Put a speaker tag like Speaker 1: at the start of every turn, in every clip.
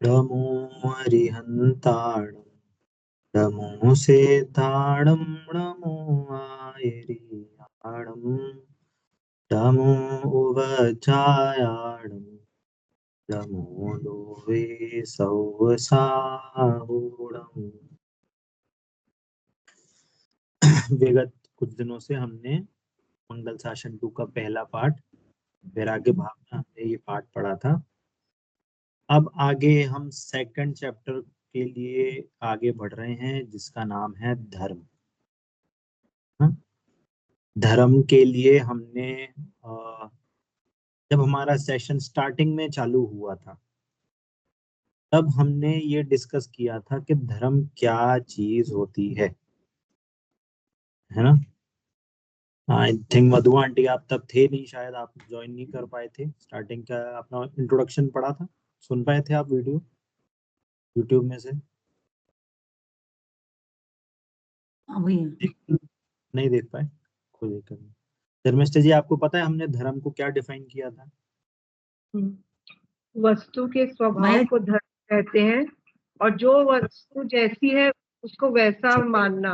Speaker 1: नमो अरिहन्ताणं नमो सेताणं नमो आयरियाणं नमो उवचायाणं नमो Lowe सौवसाहुणम्। विगत कुछ दिनों से हमने मंगल शासन 2 का पहला पाठ वैराग्य भावना हमने ये पाठ पढ़ा था। अब आगे हम सेकंड चैप्टर के लिए आगे बढ़ रहे हैं जिसका नाम है धर्म। हाँ? धर्म के लिए हमने जब हमारा सेशन स्टार्टिंग में चालू हुआ था तब हमने ये डिस्कस किया था कि धर्म क्या चीज होती है ना। आई थिंक मधु आंटी आप तब थे नहीं, शायद आप ज्वाइन नहीं कर पाए थे। स्टार्टिंग का अपना इंट्रोडक्शन पढ़ा था, सुन पाए थे आप वीडियो यूट्यूब में से? नहीं देख पाए, कोई दिक्कत नहीं। धर्मेश जी आपको पता है हमने धर्म को क्या डिफाइन किया था?
Speaker 2: वस्तु के स्वभाव को धर्म कहते हैं और जो वस्तु जैसी है उसको वैसा मानना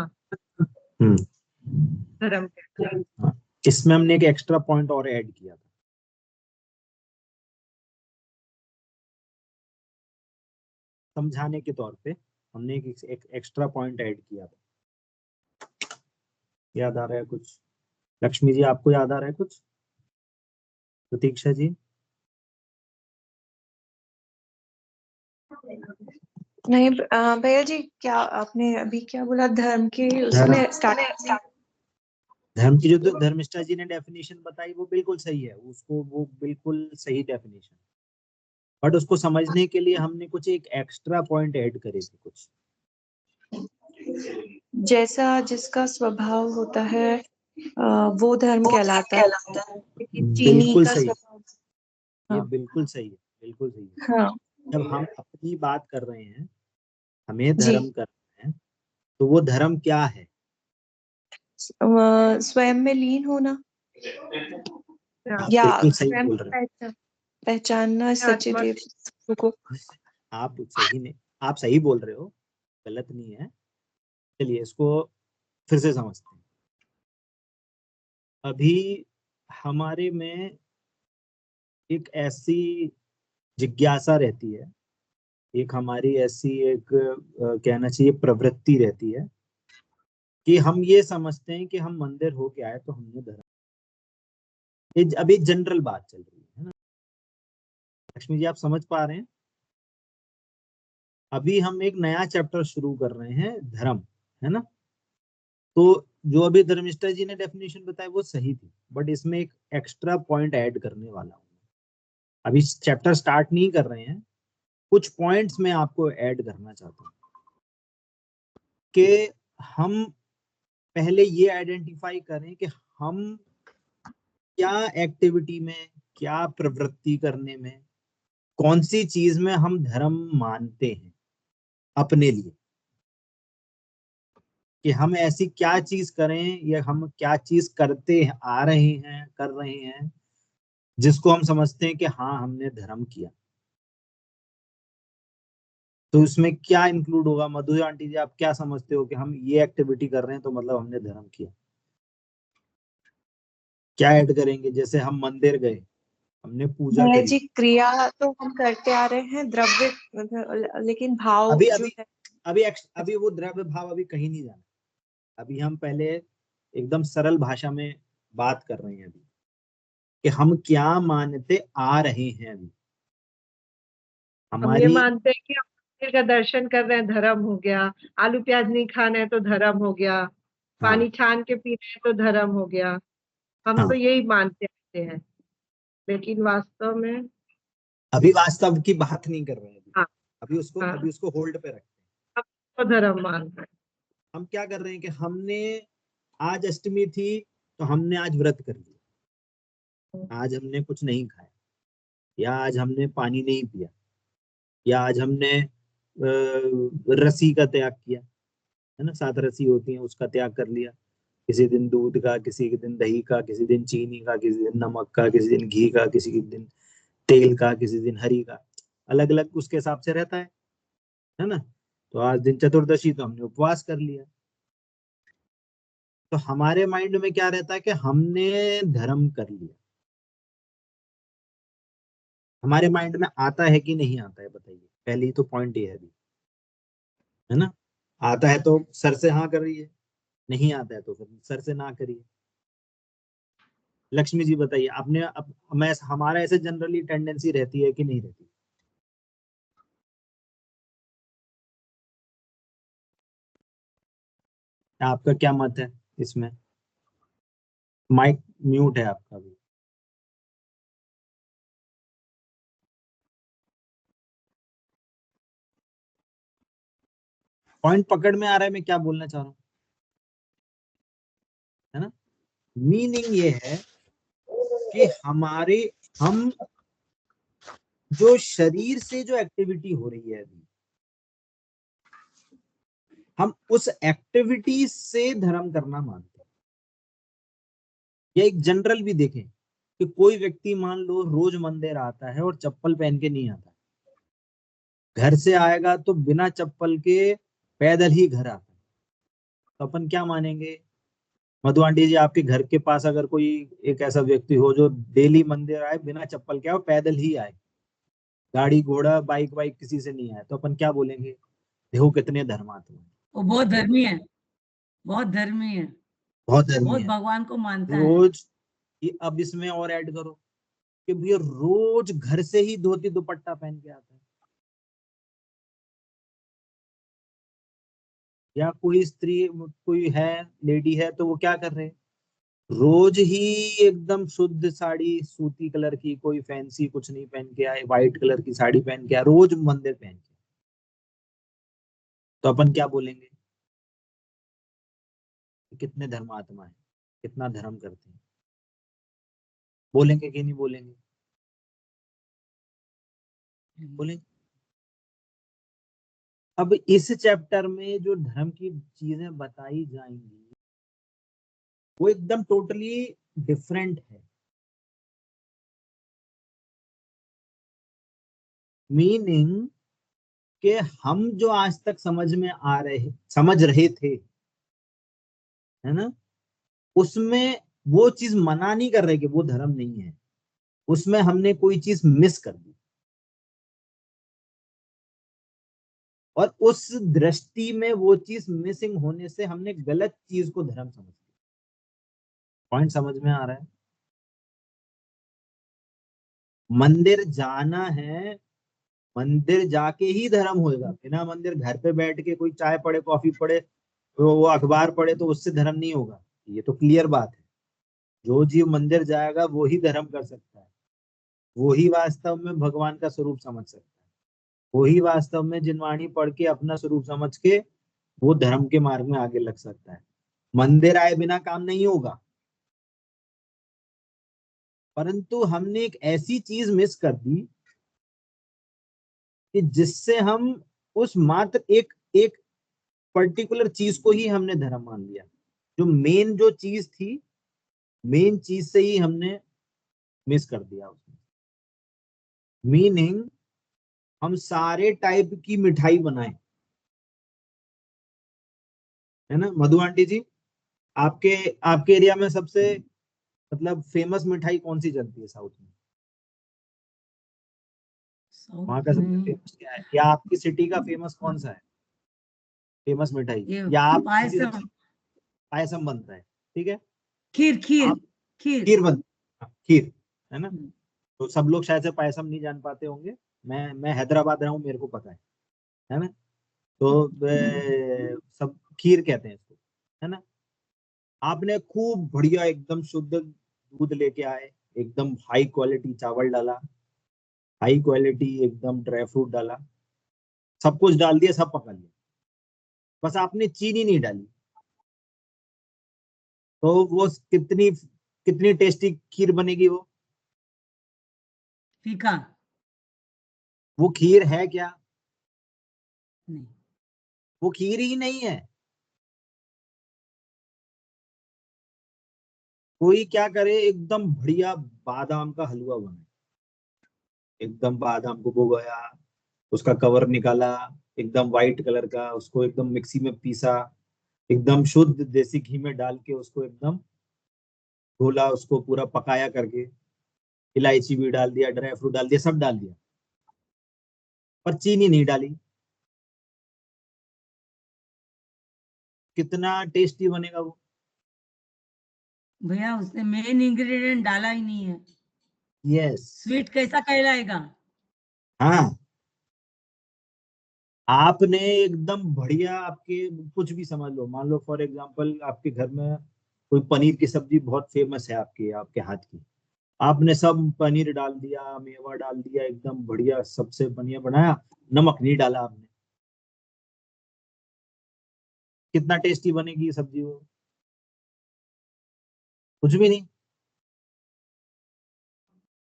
Speaker 2: धर्म कहते हैं।
Speaker 1: इसमें हमने एक एक्स्ट्रा पॉइंट और ऐड किया था। समझाने के तौर पे हमने एक एक्स्ट्रा पॉइंट ऐड किया था। याद आ रहा है कुछ? लक्ष्मी जी आपको याद आ रहा है कुछ? प्रतीक्षा जी?
Speaker 3: नहीं भैया जी, क्या आपने अभी क्या बोला? धर्म के उसमें
Speaker 1: धर्म की जो धर्मिष्ठा जी ने डेफिनेशन बताई वो बिल्कुल सही है, उसको वो बिल्कुल सही डेफिनेशन, बट उसको समझने के लिए हमने कुछ एक एक्स्ट्रा पॉइंट ऐड करे थे कुछ।
Speaker 3: जैसा जिसका स्वभाव होता है वो धर्म कहलाता है। चीनी
Speaker 1: बिल्कुल
Speaker 3: का
Speaker 1: सही,
Speaker 3: स्वभाव।
Speaker 1: ये बिल्कुल सही है, बिल्कुल सही है।
Speaker 3: हाँ
Speaker 1: जब हम अपनी बात कर रहे हैं, हमें
Speaker 3: जी,
Speaker 1: धर्म कर रहे हैं, तो वो धर्म क्या है?
Speaker 3: स्वयं में लीन होना
Speaker 1: आप
Speaker 3: या
Speaker 1: बिल्कुल सही
Speaker 3: स्वयं
Speaker 1: बोल रहे हैं।
Speaker 3: पहचानना सचिदेव को।
Speaker 1: आप सही नहीं, आप सही बोल रहे हो, गलत नहीं है। चलिए इसको फिर से समझते हैं। अभी हमारे में एक ऐसी जिज्ञासा रहती है, एक हमारी ऐसी एक कहना चाहिए प्रवृत्ति रहती है कि हम ये समझते हैं कि हम मंदिर होके आए तो हमने धर्म। ये अभी जनरल बात चल रही है ना। लक्ष्मी जी आप समझ पा रहे हैं? अभी हम एक नया चैप्टर शुरू कर रहे हैं, धर्म, है ना। तो जो अभी धर्मिष्ठा जी ने डेफिनेशन बताई वो सही थी, बट इसमें एक एक्स्ट्रा पॉइंट ऐड करने वाला हूँ। अभी चैप्टर स्टार्ट नहीं कर रहे हैं, कुछ पॉइंट्स में आपको ऐड करना चाहता हूँ कि हम पहले ये आइडेंटिफाई करें कि हम क्या एक्टिविटी में, क्या प्रवृत्ति करने में, कौन सी चीज में हम धर्म मानते हैं अपने लिए, कि हम ऐसी क्या चीज करें या हम क्या चीज करते आ रहे हैं, कर रहे हैं, जिसको हम समझते हैं कि हाँ हमने धर्म किया। तो इसमें क्या इंक्लूड होगा? मधु आंटी जी आप क्या समझते हो कि हम ये एक्टिविटी कर रहे हैं तो मतलब हमने धर्म किया? क्या ऐड करेंगे? जैसे हम मंदिर गए, हमने पूजा
Speaker 3: भैया
Speaker 1: करी।
Speaker 3: जी, क्रिया तो हम करते आ रहे हैं, द्रव्य, लेकिन भाव
Speaker 1: अभी
Speaker 3: जो
Speaker 1: अभी
Speaker 3: है।
Speaker 1: अभी वो द्रव्य भाव अभी कहीं नहीं जाना। अभी हम पहले एकदम सरल भाषा में बात कर रहे हैं अभी, कि हम क्या मानते आ रहे हैं। अभी
Speaker 2: हम ये
Speaker 1: हमारी
Speaker 2: मानते हैं कि हम मंदिर का दर्शन कर रहे हैं, धर्म हो गया। आलू प्याज नहीं खाना है तो धर्म हो गया।
Speaker 1: हाँ
Speaker 2: पानी छान के पीना है तो धर्म हो गया। हम
Speaker 1: हाँ
Speaker 2: तो यही मानते आते हैं, लेकिन वास्तव में
Speaker 1: अभी वास्तव की बात नहीं कर रहे हैं।
Speaker 2: हाँ
Speaker 1: अभी उसको होल्ड पे रखते हैं।
Speaker 2: हम तो धर्म मान रहे हैं।
Speaker 1: हम क्या कर रहे हैं कि हमने आज अष्टमी थी तो हमने आज व्रत कर लिया, आज हमने कुछ नहीं खाया, या आज हमने पानी नहीं पिया, या आज हमने रसी का त्याग किया, है ना, 7 रसी होती हैं उसका त्याग कर लिया। किसी दिन दूध का, किसी के दिन दही का, किसी दिन चीनी का, किसी दिन नमक का, किसी दिन घी का, किसी के दिन तेल का, किसी दिन हरी का। अलग अलग उसके हिसाब से रहता है ना। तो आज दिन चतुर्दशी तो हमने उपवास कर लिया। तो हमारे माइंड में क्या रहता है कि हमने धर्म कर लिया। हमारे माइंड में आता है कि नहीं आता है, बताइए। पहली तो पॉइंट ये है अभी, है ना। आता है तो सर से हाँ करिए, नहीं आता है तो फिर सर से ना करिए। लक्ष्मी जी बताइए, आपने मैं हमारा ऐसे जनरली टेंडेंसी रहती है कि नहीं रहती? आपका क्या मत है इसमें? माइक म्यूट है आपका भी। पॉइंट पकड़ में आ रहा है मैं क्या बोलना चाह रहा हूँ, है ना। मीनिंग ये है कि हम जो शरीर से जो एक्टिविटी हो रही है अभी, हम उस एक्टिविटी से धर्म करना मानते हैं। या एक जनरल भी देखें कि कोई व्यक्ति मान लो रोज मंदिर आता है और चप्पल पहन के नहीं आता, घर से आएगा तो बिना चप्पल के पैदल ही घर आता है, तो अपन क्या मानेंगे? मधु आंटी जी, आपके घर के पास अगर कोई एक ऐसा व्यक्ति हो जो डेली मंदिर आए बिना चप्पल के, और पैदल ही आए, गाड़ी घोड़ा बाइक वाइक किसी से नहीं आए, तो अपन क्या बोलेंगे? देखो कितने धर्मात्मा है।
Speaker 4: वो बहुत धर्मी है, बहुत धर्मी है,
Speaker 1: बहुत धर्मी
Speaker 4: बहुत
Speaker 1: है।
Speaker 4: भगवान को मानता है।
Speaker 1: रोज अब इसमें और ऐड करो कि भैया रोज घर से ही धोती दुपट्टा पहन के आता है। या कोई स्त्री, कोई है लेडी है, तो वो क्या कर रहे हैं? रोज ही एकदम शुद्ध साड़ी सूती कलर की, कोई फैंसी कुछ नहीं पहन के आए, व्हाइट कलर की साड़ी पहन के आए, रोज मंदिर पहन के। तो अपन क्या बोलेंगे? कितने धर्मात्मा है, कितना धर्म करते हैं। बोलेंगे कि नहीं बोलेंगे? बोलेंगे। अब इस चैप्टर में जो धर्म की चीजें बताई जाएंगी वो एकदम टोटली डिफरेंट है। मीनिंग कि हम जो आज तक समझ रहे थे, है ना, उसमें वो चीज मना नहीं कर रहे कि वो धर्म नहीं है, उसमें हमने कोई चीज मिस कर दी, और उस दृष्टि में वो चीज मिसिंग होने से हमने गलत चीज को धर्म समझ लिया। पॉइंट समझ में आ रहा है? मंदिर जाना है, मंदिर जाके ही धर्म होएगा। बिना मंदिर घर पे बैठ के कोई चाय पड़े कॉफी पड़े वो अखबार पढ़े तो उससे धर्म नहीं होगा। ये तो क्लियर बात है। जो जीव मंदिर जाएगा वो ही धर्म कर सकता है, वो ही वास्तव में भगवान का स्वरूप समझ सकता है, वो ही वास्तव में जिनवाणी पढ़ के अपना स्वरूप समझ के वो धर्म के मार्ग में आगे लग सकता है। मंदिर आए बिना काम नहीं होगा। परंतु हमने एक ऐसी चीज मिस कर दी कि जिससे हम उस मात्र एक एक पर्टिकुलर चीज को ही हमने धर्म मान लिया। जो मेन जो चीज थी, मेन चीज से ही हमने मिस कर दिया उसमें। मीनिंग हम सारे टाइप की मिठाई बनाए, है ना। मधु आंटी जी, आपके आपके एरिया में सबसे मतलब फेमस मिठाई कौन सी चलती है साउथ में? वहां का सबसे फेमस क्या है, या आपकी सिटी का फेमस कौन सा है फेमस मिठाई?
Speaker 4: ये
Speaker 1: या आप किसी से
Speaker 4: पायसम,
Speaker 1: पायसम बनता है, ठीक है।
Speaker 4: खीर खीर
Speaker 1: आप
Speaker 4: खीर।
Speaker 1: खीर खीर, है ना।
Speaker 4: हम्म,
Speaker 1: तो सब लोग शायद से पायसम नहीं जान पाते होंगे। मैं हैदराबाद रहा हूँ, मेरे को पता है ना। तो सब खीर कहते हैं इसको, है ना। आपने खूब बढ़िया एकदम शुद्ध दूध लेके आए, एकदम हाई क्वालिटी चावल डाला, हाई क्वालिटी एकदम ड्राई फ्रूट डाला, सब कुछ डाल दिया, सब पका लिया, बस आपने चीनी नहीं डाली, तो वो कितनी कितनी टेस्टी खीर बनेगी वो?
Speaker 4: फीका
Speaker 1: वो खीर है क्या?
Speaker 4: नहीं।
Speaker 1: वो खीर ही नहीं है। कोई क्या करे, एकदम बढ़िया बादाम का हलवा बनाए, एकदम बादाम को भिगोया, उसका कवर निकाला एकदम वाइट कलर का, उसको एकदम मिक्सी में पीसा, एकदम शुद्ध देसी घी में डाल के उसको एकदम घोला, उसको पूरा पकाया करके, इलायची भी डाल दिया, ड्राई फ्रूट डाल दिया, सब डाल दिया, पर चीनी नहीं डाली। कितना टेस्टी बनेगा वो।
Speaker 4: भैया उसने मेन इंग्रेडिएंट डाला ही नहीं है,
Speaker 1: यस।
Speaker 4: स्वीट कैसा कहलाएगा।
Speaker 1: हाँ, आपने एकदम बढ़िया, आपके कुछ भी समझ लो, मान लो फॉर एग्जांपल आपके घर में कोई पनीर की सब्जी बहुत फेमस है आपके आपके हाथ की, आपने सब पनीर डाल दिया, मेवा डाल दिया, एकदम बढ़िया सबसे बढ़िया बनाया, नमक नहीं डाला आपने, कितना टेस्टी बनेगी ये सब्जी वो। कुछ भी नहीं।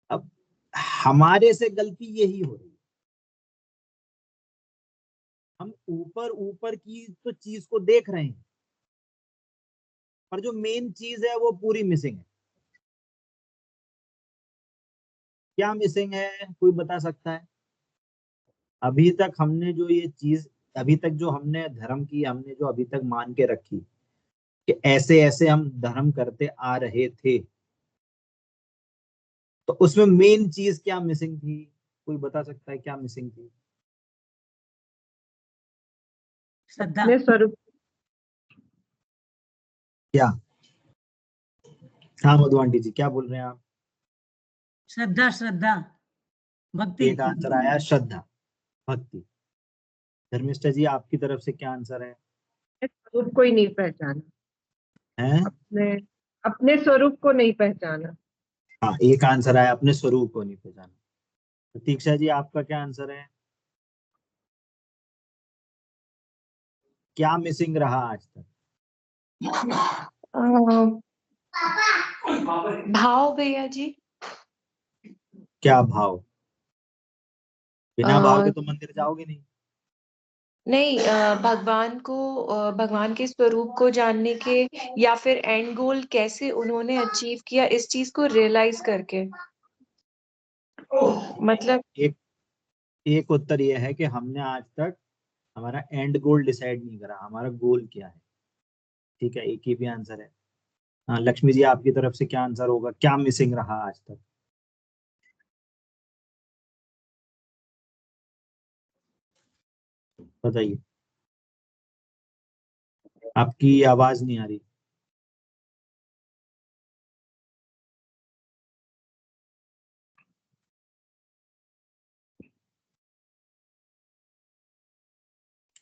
Speaker 1: अब हमारे से गलती यही हो रही है, हम ऊपर ऊपर की तो चीज को देख रहे हैं, पर जो मेन चीज है वो पूरी मिसिंग है। क्या मिसिंग है, कोई बता सकता है? अभी तक हमने जो ये चीज, अभी तक जो हमने धर्म की, हमने जो अभी तक मान के रखी कि ऐसे ऐसे हम धर्म करते आ रहे थे, तो उसमें मेन चीज क्या मिसिंग थी? कोई बता सकता है क्या मिसिंग थी?
Speaker 4: श्रद्धा।
Speaker 2: अपने स्वरूप।
Speaker 1: क्या? हाँ मधु आंटी जी, क्या बोल रहे हैं आप?
Speaker 4: श्रद्धा, श्रद्धा, भक्ति।
Speaker 1: एक आंसर आया श्रद्धा, भक्ति। धर्मिष्ठा जी, आपकी तरफ से क्या आंसर है?
Speaker 2: स्वरूप को ही नहीं पहचाना।
Speaker 1: हैं?
Speaker 2: अपने अपने स्वरूप को नहीं पहचाना।
Speaker 1: हाँ, एक आंसर आया, अपने स्वरूप को नहीं पहचाना। प्रतीक्षा जी, आपका क्या आंसर है? क्या मिसिंग रहा आज तक?
Speaker 3: भाव भैया जी।
Speaker 1: क्या भाव? बिना भाव के
Speaker 3: अ,
Speaker 1: तो मंदिर जाओगे नहीं।
Speaker 3: नहीं, भगवान को, भगवान के स्वरूप को जानने के, या फिर एंड गोल कैसे उन्होंने अचीव किया इस चीज को रियलाइज करके, मतलब।
Speaker 1: एक एक उत्तर यह है कि हमने आज तक हमारा एंड गोल डिसाइड नहीं करा, हमारा गोल क्या है। ठीक है, एक ही भी आंसर है। हाँ लक्ष्मी जी, आपकी तरफ से क्या आंसर होगा, क्या मिसिंग रहा आज तक? बताइए। आपकी आवाज नहीं आ रही।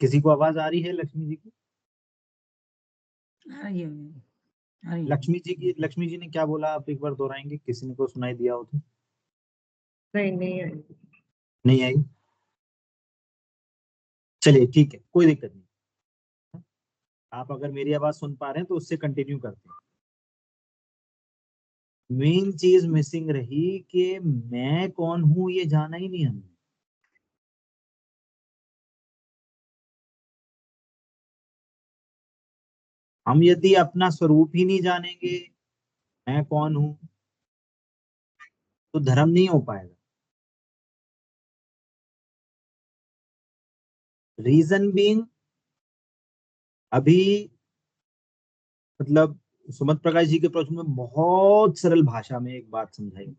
Speaker 1: किसी को आवाज आ रही है लक्ष्मी जी की?
Speaker 4: आ रही है भैया, आ रही है।
Speaker 1: लक्ष्मी जी ने क्या बोला, आप एक बार दोहराएंगे, किसी ने को सुनाई दिया हो तो?
Speaker 2: नहीं नहीं है।
Speaker 1: नहीं आई? चलिए ठीक है, कोई दिक्कत नहीं। आप अगर मेरी आवाज सुन पा रहे हैं तो उससे कंटिन्यू करते हैं। मेन चीज मिसिंग रही कि मैं कौन हूं ये जाना ही नहीं हमने। हम यदि अपना स्वरूप ही नहीं जानेंगे, मैं कौन हूं, तो धर्म नहीं हो पाएगा। रीजन बीइंग, अभी मतलब सुमत प्रकाश जी के प्रश्न में बहुत सरल भाषा में एक बात समझाई।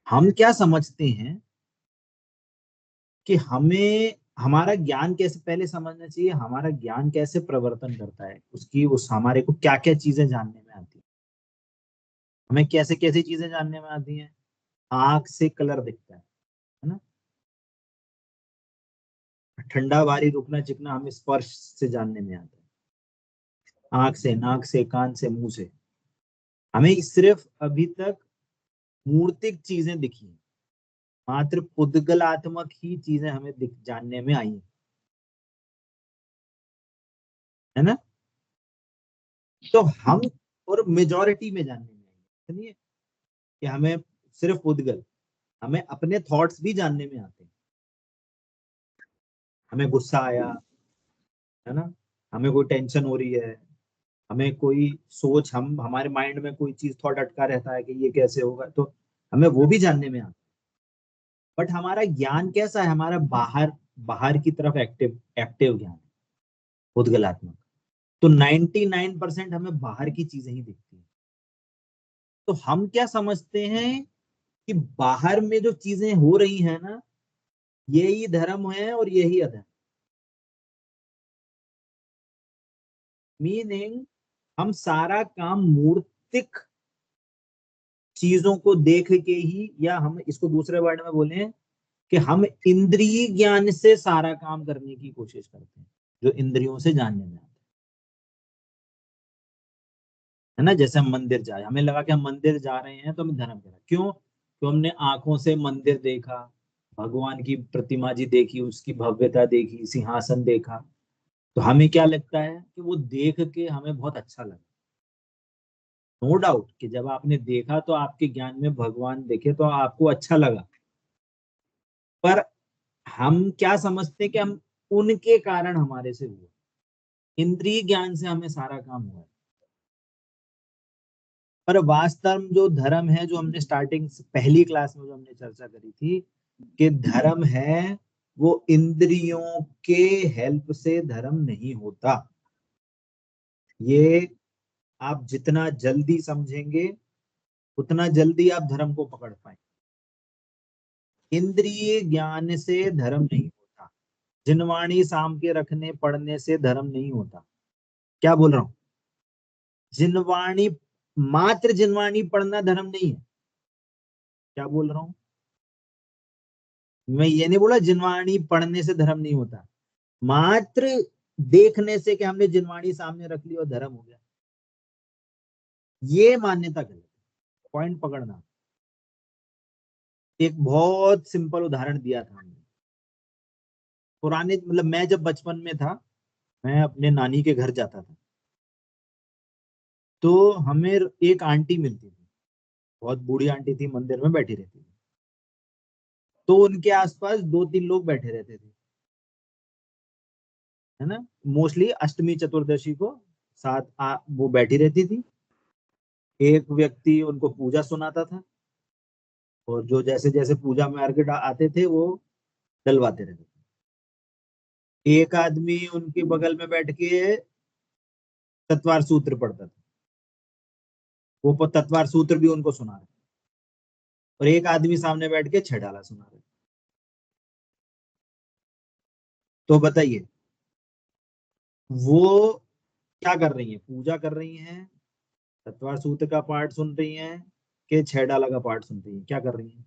Speaker 1: हम क्या समझते हैं कि हमें हमारा ज्ञान कैसे, पहले समझना चाहिए हमारा ज्ञान कैसे प्रवर्तन करता है, उसकी उस हमारे को क्या क्या चीजें जानने में आती है। हमें कैसे कैसे चीजें जानने में आती हैं? आंख से कलर दिखता है ना? ठंडा भारी रुकना चिकना हमें स्पर्श से जानने में आता है, आंख से, नाक से, कान से, मुंह से। हमें सिर्फ अभी तक मूर्तिक चीजें दिखी हैं, मात्र पुद्गलात्मक ही चीजें हमें दिख जानने में आई हैं, है ना? तो हम, और मेजोरिटी में जानने में आई है, सुनिए, कि हमें सिर्फ पुद्गल, हमें अपने थॉट्स भी जानने में आते हैं। हमें गुस्सा आया, है ना? हमें कोई टेंशन हो रही है, हमें कोई सोच, हम हमारे माइंड में कोई चीज थॉट अटका रहता है कि ये कैसे होगा, तो हमें वो भी जानने में आता है। बट हमारा ज्ञान कैसा है, हमारा बाहर बाहर की तरफ एक्टिव एक्टिव ज्ञान, उद्गलात्मक। तो 99% हमें बाहर की चीजें ही दिखती हैं। तो हम क्या समझते हैं कि बाहर में जो चीजें हो रही हैं ना, यही धर्म है और यही अधर्म। मीनिंग हम सारा काम मूर्तिक चीजों को देख के ही, या हम इसको दूसरे वर्ड में बोले कि हम इंद्रिय ज्ञान से सारा काम करने की कोशिश करते हैं, जो इंद्रियों से जानने में आता है ना। जैसे हम मंदिर जाए, हमें लगा कि हम मंदिर जा रहे हैं तो हमें धर्म करा, क्यों? तो हमने आंखों से मंदिर देखा, भगवान की प्रतिमा जी देखी, उसकी भव्यता देखी, सिंहासन देखा, तो हमें क्या लगता है कि वो देख के हमें बहुत अच्छा लगा। नो डाउट कि जब आपने देखा तो आपके ज्ञान में भगवान देखे तो आपको अच्छा लगा, पर हम क्या समझते हैं कि हम उनके कारण हमारे से हुआ, इंद्रिय ज्ञान से हमें सारा काम हुआ है। पर वास्तव में जो धर्म है, जो हमने स्टार्टिंग पहली क्लास में जो हमने चर्चा करी थी कि धर्म है, वो इंद्रियों के हेल्प से धर्म नहीं होता। ये आप जितना जल्दी समझेंगे उतना जल्दी आप धर्म को पकड़ पाएंगे। इंद्रिय ज्ञान से धर्म नहीं होता, जिनवाणी साम के रखने पढ़ने से धर्म नहीं होता। क्या बोल रहा हूं? जिनवाणी, मात्र जिनवाणी पढ़ना धर्म नहीं है। क्या बोल रहा हूं? मैं ये नहीं बोला जिनवाणी पढ़ने से धर्म नहीं होता, मात्र देखने से कि हमने जिनवाणी सामने रख ली और धर्म हो गया, ये मान्यता गलत है। पॉइंट पकड़ना। एक बहुत सिंपल उदाहरण दिया था हमने पुराने, मतलब मैं जब बचपन में था, मैं अपने नानी के घर जाता था, तो हमें एक आंटी मिलती थी, बहुत बूढ़ी आंटी थी, मंदिर में बैठी रहती थी। तो उनके आसपास 2-3 लोग बैठे रहते थे, है ना। मोस्टली अष्टमी चतुर्दशी को वो बैठी रहती थी। एक व्यक्ति उनको पूजा सुनाता था, और जो जैसे जैसे पूजा में अर्घ आते थे वो डलवाते रहते थे। एक आदमी उनके बगल में बैठ के तत्वार सूत्र पढ़ता था, वो तत्वार सूत्र भी उनको सुना रहा, और एक आदमी सामने बैठ के छह डाला सुना रहा। तो बताइए वो क्या कर रही है? पूजा कर रही हैं, तत्वार सूत्र का पाठ सुन रही हैं, कि छह डाला का पाठ सुन रही हैं? क्या कर रही हैं?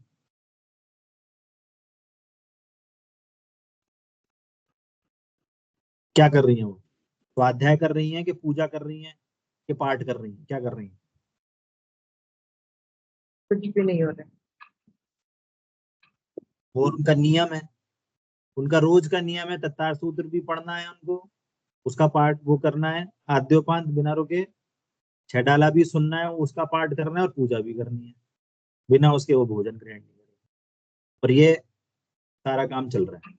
Speaker 1: क्या कर रही हैं वो? स्वाध्याय कर रही हैं कि पूजा कर रही हैं कि पाठ कर रही हैं? क्या कर रही हैं?
Speaker 2: कुछ भी नहीं हो रहा है।
Speaker 1: और उनका नियम है, उनका रोज का नियम है, तत्तार सूत्र भी पढ़ना है उनको, उसका पाठ वो करना है आद्योपांत बिना रुके, छह डाला भी सुनना है, उसका पाठ करना है, और पूजा भी करनी है, बिना उसके वो भोजन ग्रहण नहीं करेंगे। और ये सारा काम चल रहा है।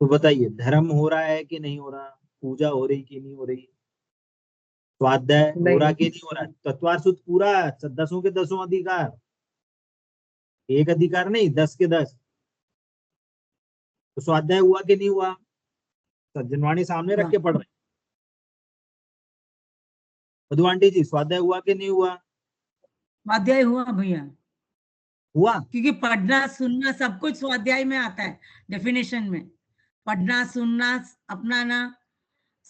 Speaker 1: तो बताइए धर्म हो रहा है कि नहीं हो रहा? पूजा हो रही कि नहीं हो रही? स्वाध्याय हो रहा
Speaker 2: नहीं,
Speaker 1: कि नहीं हो रहा? तत्वार सूत्र पूरा, 10 के 10 अधिकार, एक अधिकार नहीं, 10 के 10। तो स्वाध्याय हुआ कि नहीं हुआ? सज्जनवाणी सामने रख
Speaker 4: हाँ,
Speaker 1: के पढ़ रहे हैं। मधु आंटी जी, स्वाध्याय हुआ कि नहीं हुआ?
Speaker 4: स्वाध्याय हुआ भैया,
Speaker 1: हुआ।
Speaker 4: क्योंकि पढ़ना सुनना सब कुछ स्वाध्याय में आता है, डेफिनेशन में। पढ़ना सुनना अपनाना,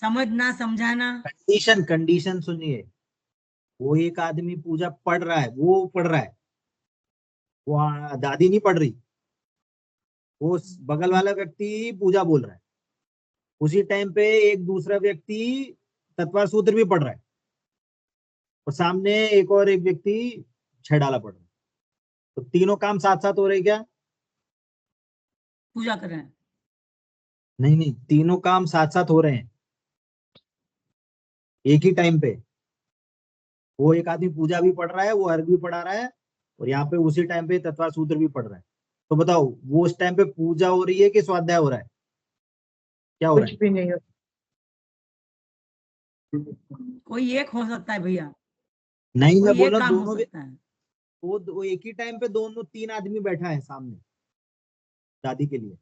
Speaker 4: समझना समझाना।
Speaker 1: कंडीशन कंडीशन सुनिए, वो एक आदमी पूजा पढ़ रहा है, वो पढ़ रहा है, वो दादी नहीं पढ़ रही, वो बगल वाला व्यक्ति पूजा बोल रहा है, उसी टाइम पे एक दूसरा व्यक्ति तत्वार सूत्र भी पढ़ रहा है, और सामने एक व्यक्ति छह डाला पढ़ रहा है। तो तीनों काम साथ साथ हो रहे क्या?
Speaker 4: पूजा कर रहे हैं।
Speaker 1: नहीं नहीं, तीनों काम साथ साथ हो रहे हैं एक ही टाइम पे। वो एक आदमी पूजा भी पढ़ रहा है, वो अर्घ भी पढ़ा रहा है, और यहाँ पे उसी टाइम पे तत्वार सूत्र भी पढ़ रहा है। तो बताओ वो उस टाइम पे पूजा हो रही है कि स्वाध्याय हो रहा है? क्या हो रहा
Speaker 2: कुछ
Speaker 1: है?
Speaker 2: भी नहीं हो रहा।
Speaker 4: कोई एक हो सकता है भैया।
Speaker 1: नहीं, मैं
Speaker 4: कोई
Speaker 1: बोल
Speaker 4: एक
Speaker 1: रहा
Speaker 4: काम
Speaker 1: हूँ
Speaker 4: हो
Speaker 1: दोनों
Speaker 4: सकता है।
Speaker 1: वो एक ही टाइम पे दोनों 3 आदमी बैठा है सामने शादी के लिए।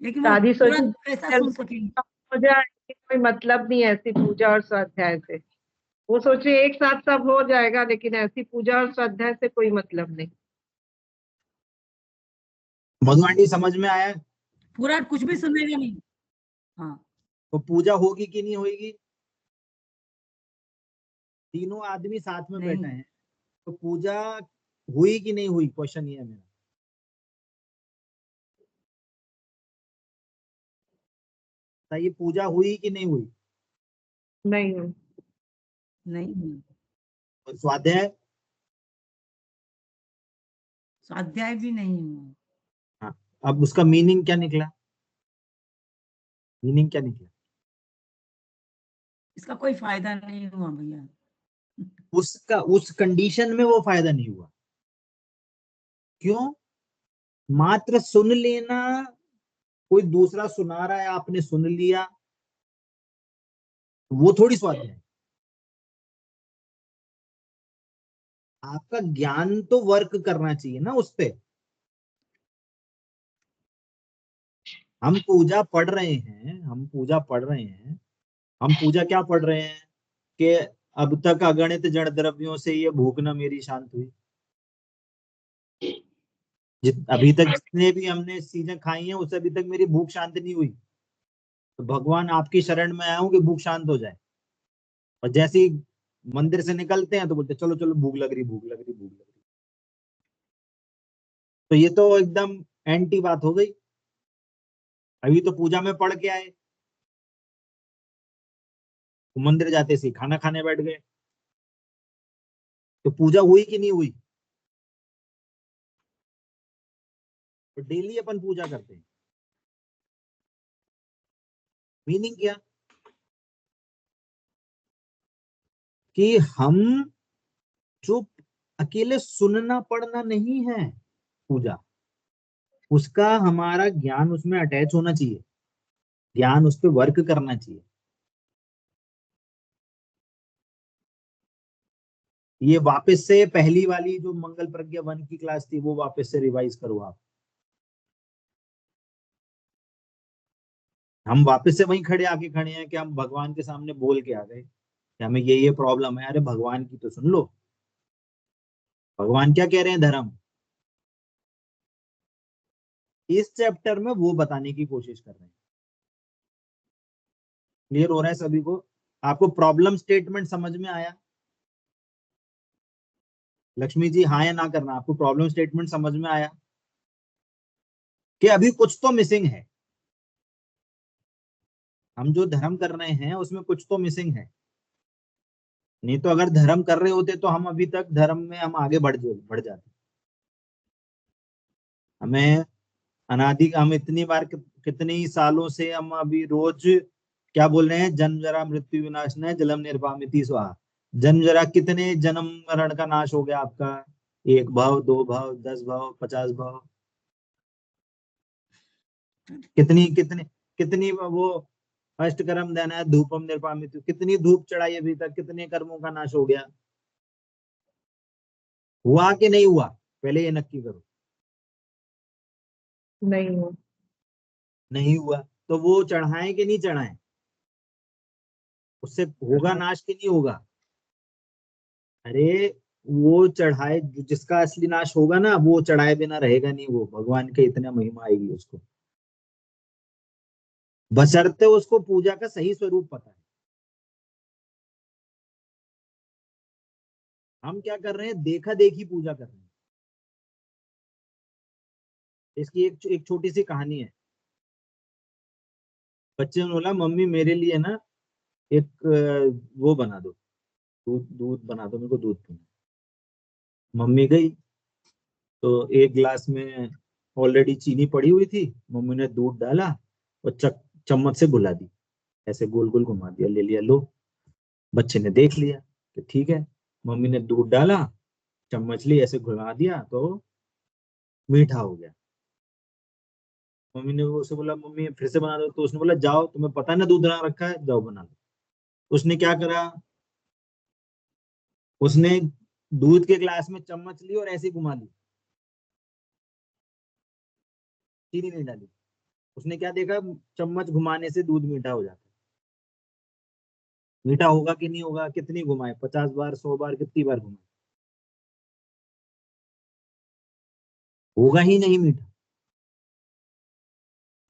Speaker 4: लेकिन वो
Speaker 2: दादी
Speaker 4: पूरा
Speaker 2: सोची
Speaker 4: कैसा
Speaker 2: चल
Speaker 4: सुन सकेंगे?
Speaker 2: हो जाए, कोई मतलब नहीं है ऐसी पूजा और स्वाध्याय से। वो सोचे एक साथ सब हो जाएगा, लेकिन ऐसी पूजा और स्वाध्याय से कोई मतलब नहीं।
Speaker 1: भगवान जी समझ में आया?
Speaker 4: पूरा कुछ भी सुनेगा नहीं। हाँ,
Speaker 1: तो पूजा होगी कि नहीं होगी? तीनों आदमी साथ में बैठे
Speaker 4: नहीं
Speaker 1: हैं, तो पूजा हुई कि नहीं हुई, क्वेश्चन ये है मेरा। ये पूजा हुई कि नहीं हुई?
Speaker 2: नहीं
Speaker 4: नहीं,
Speaker 1: और स्वाध्याय?
Speaker 4: स्वाध्याय भी नहीं हुआ।
Speaker 1: हाँ, अब उसका मीनिंग क्या निकला? मीनिंग क्या निकला?
Speaker 4: इसका कोई फायदा नहीं हुआ भैया।
Speaker 1: उसका उस कंडीशन में वो फायदा नहीं हुआ। क्यों? मात्र सुन लेना, कोई दूसरा सुना रहा है, आपने सुन लिया, वो थोड़ी स्वाध्याय है। आपका ज्ञान तो वर्क करना चाहिए ना उस पे। हम पूजा पढ़ रहे हैं, हम पूजा पढ़ रहे हैं, हम पूजा क्या पढ़ रहे हैं कि अब तक अगणित जड़ द्रव्यों से ये भूख न मेरी शांत हुई। अभी तक जितने भी हमने चीजें खाई हैं उससे अभी तक मेरी भूख शांत नहीं हुई। तो भगवान आपकी शरण में आया हूं कि भूख शांत हो जाए। और जैसे ही मंदिर से निकलते हैं तो बोलते चलो चलो, भूख लग रही, भूख लग रही, भूख लग रही। तो ये तो एकदम एंटी बात हो गई। अभी तो पूजा में पढ़ के आए, तो मंदिर जाते से खाना खाने बैठ गए, तो पूजा हुई कि नहीं हुई? तो डेली अपन पूजा करते हैं, मीनिंग क्या? कि हम चुप, अकेले सुनना पढ़ना नहीं है पूजा, उसका हमारा ज्ञान उसमें अटैच होना चाहिए, ज्ञान उस पर वर्क करना चाहिए। ये वापस से पहली वाली जो मंगल प्रज्ञा 1 की क्लास थी वो वापस से रिवाइज करो आप। हम वापस से वहीं खड़े हैं कि हम भगवान के सामने बोल के आ गए कि हमें ये प्रॉब्लम है। अरे भगवान की तो सुन लो, भगवान क्या कह रहे हैं धर्म। इस चैप्टर में वो बताने की कोशिश कर रहे हैं। क्लियर हो रहा है सभी को? आपको प्रॉब्लम स्टेटमेंट समझ में आया? लक्ष्मी जी हाँ या ना करना, आपको प्रॉब्लम स्टेटमेंट समझ में आया कि अभी कुछ तो मिसिंग है। हम जो धर्म कर रहे हैं उसमें कुछ तो मिसिंग है। नहीं तो अगर धर्म कर रहे होते तो हम अभी तक धर्म में हम आगे बढ़ जाते। हमें अनादि, हम इतनी बार कितने ही सालों से हम अभी रोज क्या बोल रहे हैं, जन्म जरा मृत्यु विनाश न जलम निर्वामिति स्वाहा। जन्म जरा, कितने जन्म मरण का नाश हो गया आपका? 1 भाव, 2 भाव, 10 भाव, 50 भाव, कितनी कितनी कितनी वो अष्ट कर्म देना है, धूपम निर्वामित, कितनी धूप चढ़ाई अभी तक, कितने कर्मों का नाश हो गया। हुआ कि नहीं हुआ, पहले ये नक्की करो।
Speaker 2: नहीं हो।
Speaker 1: नहीं हुआ तो वो चढ़ाएं कि नहीं चढ़ाएं? उससे होगा नाश कि नहीं होगा? अरे वो चढ़ाए, जिसका असली नाश होगा ना, वो चढ़ाए बिना रहेगा नहीं, वो भगवान के इतना महिमा आएगी उसको, बशर्ते उसको पूजा का सही स्वरूप पता है। हम क्या कर रहे हैं, देखा देखी पूजा कर रहे हैं। इसकी एक छोटी सी कहानी है। बच्चे ने बोला मम्मी मेरे लिए ना एक वो बना दो, दूध दूध बना दो, मेरे को दूध पीना। मम्मी गई तो एक गिलास में ऑलरेडी चीनी पड़ी हुई थी, मम्मी ने दूध डाला और चम्मच से घुला दी, ऐसे गोल गोल घुमा दिया, ले लिया, लो। बच्चे ने देख लिया कि ठीक है, मम्मी ने दूध डाला, चम्मच ली, ऐसे घुमा दिया तो मीठा हो गया। मम्मी ने उसे बोला मम्मी फिर से बना दो, तो उसने बोला जाओ, तुम्हें पता है ना दूध बना रखा है, जाओ बना दो। उसने क्या करा, उसने दूध के ग्लास में चम्मच ली और ऐसे ही घुमा ली, चीनी नहीं डाली, उसने क्या देखा, चम्मच घुमाने से दूध मीठा हो जाता है। मीठा होगा कि नहीं होगा, कितनी घुमाए, 50 बार, 100 बार, कितनी बार घुमाए, होगा ही नहीं मीठा।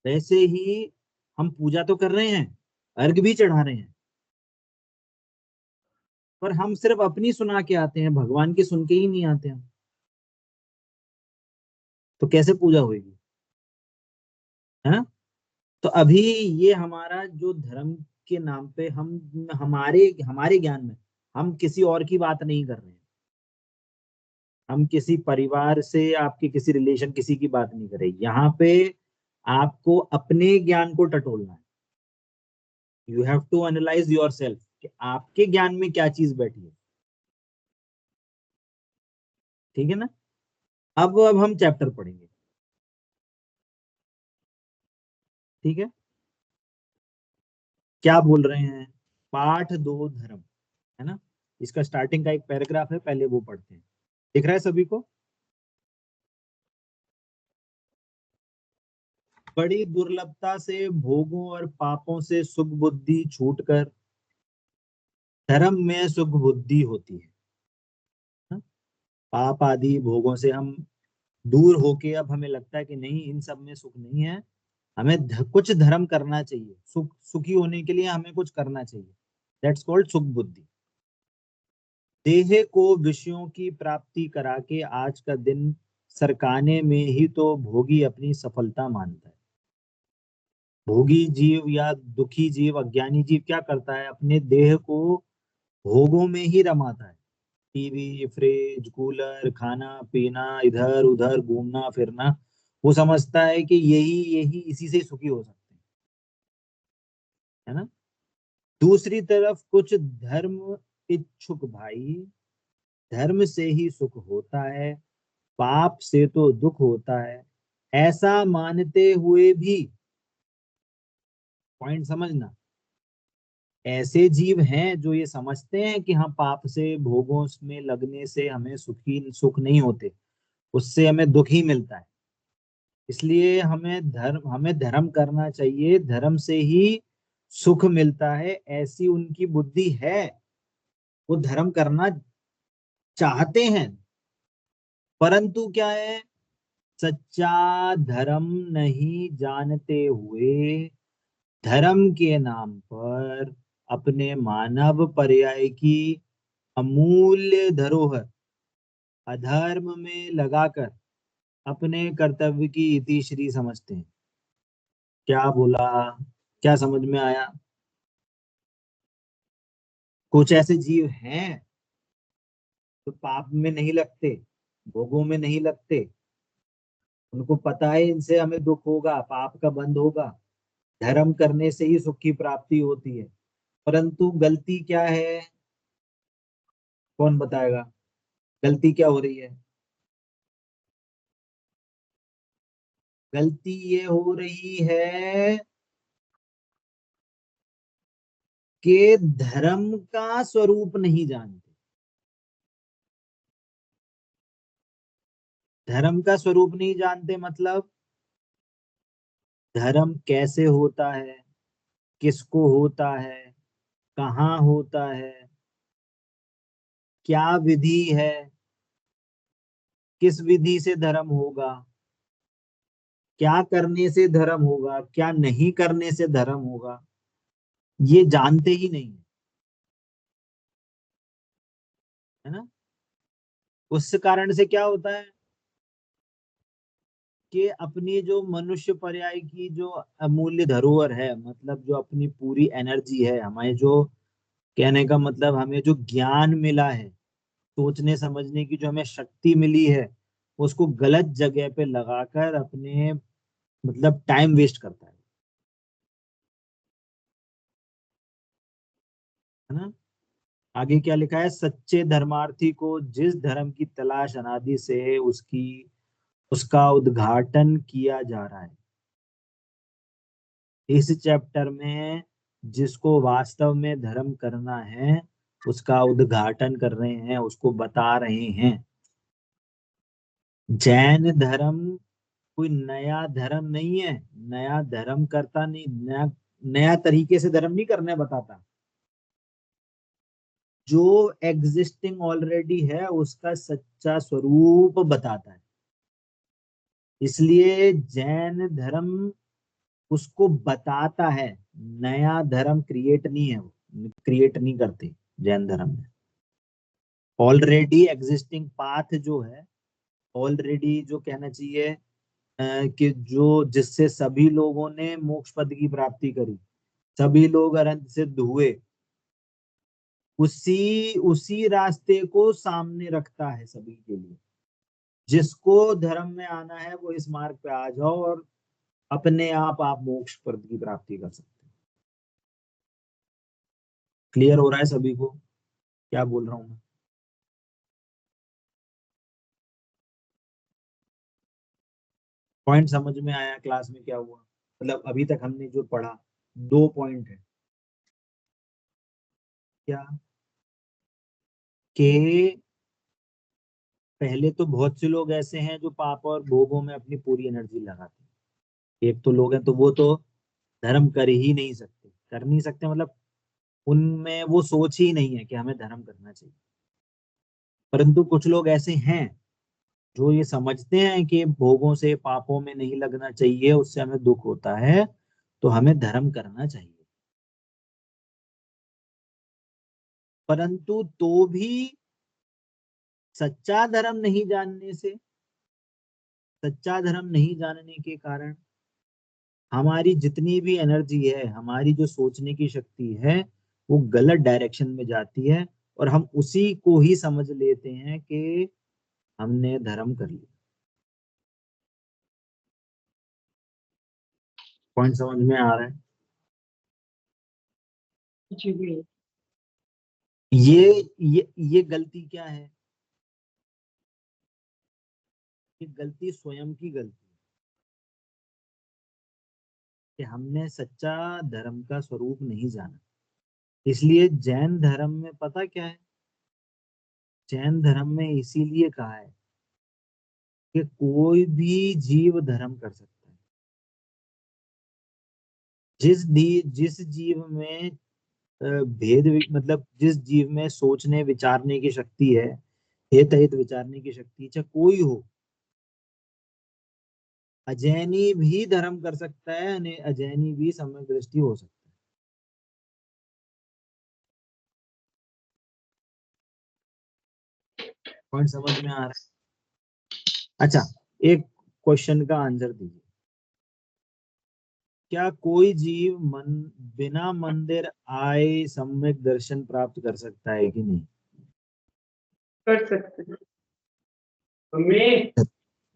Speaker 1: वैसे ही हम पूजा तो कर रहे हैं, अर्घ भी चढ़ा रहे हैं, पर हम सिर्फ अपनी सुना के आते हैं, भगवान की सुन के ही नहीं आते हैं, तो कैसे पूजा होगी, है ना। तो अभी ये हमारा जो धर्म के नाम पे हम हमारे हमारे ज्ञान में हम किसी और की बात नहीं कर रहे हैं, हम किसी परिवार से, आपके किसी रिलेशन किसी की बात नहीं कर रहे, यहाँ पे आपको अपने ज्ञान को टटोलना है। You have to analyse yourself कि आपके ज्ञान में क्या चीज बैठी है, ठीक है ना। अब हम चैप्टर पढ़ेंगे, ठीक है। क्या बोल रहे हैं, पाठ 2 धर्म, है ना। इसका स्टार्टिंग का एक पैराग्राफ है, पहले वो पढ़ते हैं। दिख रहा है सभी को। बड़ी दुर्लभता से भोगों और पापों से सुख बुद्धि छूटकर धर्म में सुख बुद्धि होती है। हाँ? पाप आदि भोगों से हम दूर होके अब हमें लगता है कि नहीं, इन सब में सुख नहीं है, हमें कुछ धर्म करना चाहिए, सुखी होने के लिए हमें कुछ करना चाहिए। दैट्स कॉल्ड सुख बुद्धि। देह को विषयों की प्राप्ति करा के आज का दिन सरकाने में ही तो भोगी अपनी सफलता मानता है। भोगी जीव या दुखी जीव, अज्ञानी जीव क्या करता है, अपने देह को भोगों में ही रमाता है। टीवी, फ्रिज, कूलर, खाना पीना, इधर उधर घूमना फिरना, वो समझता है कि यही यही इसी से सुखी हो सकते हैं, है ना। दूसरी तरफ कुछ धर्म इच्छुक भाई, धर्म से ही सुख होता है, पाप से तो दुख होता है, ऐसा मानते हुए भी, पॉइंट समझना, ऐसे जीव हैं जो ये समझते हैं कि हाँ, पाप से भोगों में लगने से हमें सुख नहीं होते, उससे हमें दुख ही मिलता है, इसलिए हमें धर्म करना चाहिए, धर्म से ही सुख मिलता है, ऐसी उनकी बुद्धि है। वो धर्म करना चाहते हैं, परंतु क्या है, सच्चा धर्म नहीं जानते हुए धर्म के नाम पर अपने मानव पर्याय की अमूल्य धरोहर अधर्म में लगाकर अपने कर्तव्य की इतिश्री समझते हैं। क्या बोला, क्या समझ में आया। कुछ ऐसे जीव हैं जो पाप में नहीं लगते, भोगों में नहीं लगते, उनको पता है इनसे हमें दुख होगा, पाप का बंध होगा, धर्म करने से ही सुख की प्राप्ति होती है, परंतु गलती क्या है, कौन बताएगा, गलती क्या हो रही है। गलती ये हो रही है कि धर्म का स्वरूप नहीं जानते। धर्म का स्वरूप नहीं जानते मतलब धर्म कैसे होता है, किसको होता है, कहाँ होता है, क्या विधि है, किस विधि से धर्म होगा, क्या करने से धर्म होगा, क्या नहीं करने से धर्म होगा, ये जानते ही नहीं है ना। उस कारण से क्या होता है कि अपनी जो मनुष्य पर्याय की जो अमूल्य धरोहर है, मतलब जो अपनी पूरी एनर्जी है, हमारे जो, कहने का मतलब हमें जो ज्ञान मिला है, सोचने समझने की जो हमें शक्ति मिली है, उसको गलत जगह पे लगाकर अपने मतलब टाइम वेस्ट करता है ना। आगे क्या लिखा है, सच्चे धर्मार्थी को जिस धर्म की तलाश अनादि से उसका उद्घाटन किया जा रहा है, इस चैप्टर में जिसको वास्तव में धर्म करना है उसका उद्घाटन कर रहे हैं, उसको बता रहे हैं। जैन धर्म कोई नया धर्म नहीं है, नया धर्म करता नहीं, नया नया तरीके से धर्म नहीं करने बताता। जो एग्जिस्टिंग ऑलरेडी है उसका सच्चा स्वरूप बताता है। इसलिए जैन धर्म उसको बताता है, नया धर्म क्रिएट नहीं है, वो क्रिएट नहीं करते जैन धर्म में। ऑलरेडी एग्जिस्टिंग पाथ जो है, ऑलरेडी जो कहना चाहिए कि जो जिससे सभी लोगों ने मोक्ष पद की प्राप्ति करी, सभी लोग अनंत सिद्ध हुए, उसी उसी रास्ते को सामने रखता है सभी के लिए। जिसको धर्म में आना है वो इस मार्ग पे आ जाओ और अपने आप मोक्ष पद की प्राप्ति कर सकते हैं। क्लियर हो रहा है सभी को क्या बोल रहा हूं मैं? पॉइंट समझ में आया क्लास में क्या हुआ? मतलब अभी तक हमने जो पढ़ा 2 पॉइंट है क्या, कि पहले तो बहुत से लोग ऐसे हैं जो पाप और भोगों में अपनी पूरी एनर्जी लगाते हैं। एक तो लोग हैं तो वो तो धर्म कर ही नहीं सकते, कर नहीं सकते मतलब उनमें वो सोच ही नहीं है कि हमें धर्म करना चाहिए। परंतु कुछ लोग ऐसे हैं जो ये समझते हैं कि भोगों से पापों में नहीं लगना चाहिए, उससे हमें दुख होता है, तो हमें धर्म करना चाहिए। परंतु तो भी सच्चा धर्म नहीं जानने से, सच्चा धर्म नहीं जानने के कारण हमारी जितनी भी एनर्जी है, हमारी जो सोचने की शक्ति है, वो गलत डायरेक्शन में जाती है और हम उसी को ही समझ लेते हैं कि हमने धर्म कर लिया। पॉइंट समझ में आ रहा है?
Speaker 2: जी भी।
Speaker 1: ये गलती क्या है? ये गलती स्वयं की गलती है कि हमने सच्चा धर्म का स्वरूप नहीं जाना। इसलिए जैन धर्म में पता क्या है, जैन धर्म में इसीलिए कहा है कि कोई भी जीव धर्म कर सकता है। जिस जीव में मतलब जिस जीव में सोचने विचारने की शक्ति है, हित हित विचारने की शक्ति, चाहे कोई हो, अजैनी भी धर्म कर सकता है, अजैनी भी सम्यक दृष्टि हो सकता है। पॉइंट समझ में आ रहा है? अच्छा, एक क्वेश्चन का आंसर दीजिए। क्या कोई जीव बिना मंदिर आए सम्यक दर्शन प्राप्त कर सकता है कि नहीं?
Speaker 2: कर सकते हैं।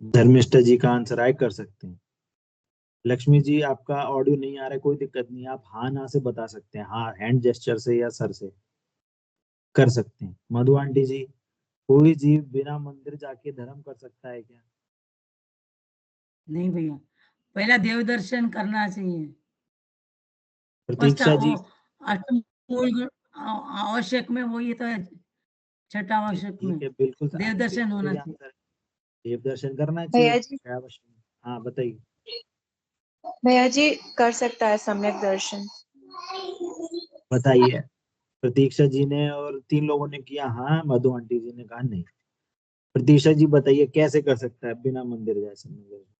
Speaker 1: धर्मिष्ठा जी का आंसर आए कर सकते हैं। लक्ष्मी जी आपका ऑडियो नहीं आ रहा है, कोई दिक्कत नहीं, आप हाँ ना से बता सकते हैं, हाँ हैंड जेस्चर से या सर से कर सकते हैं। मधु आंटी जी, कोई जीव बिना मंदिर जाके धर्म कर सकता है क्या?
Speaker 4: नहीं भैया, पहला देव दर्शन करना चाहिए। फर्स्ट
Speaker 1: प्रतीक्षा जी,
Speaker 4: अष्टमूल आवश्यक में वही तो है, छठा आवश्यक में
Speaker 1: ठीक है, बिल्कुल
Speaker 4: देव दर्शन होना
Speaker 1: सही
Speaker 4: चाहिए।
Speaker 1: आंसर है। देव दर्शन करना चाहिए,
Speaker 3: भैया जी,
Speaker 1: क्या आवश्यक है? हाँ बताइए।
Speaker 3: भैया जी कर सकता है सम्यक दर्शन।
Speaker 1: बताइए। प्रतीक्षा जी ने और 3 लोगों ने किया हाँ, मधु आंटी जी ने कहा नहीं। प्रतीक्षा जी बताइए कैसे कर सकता है बिना मंदिर जाए सम्यक दर्शन?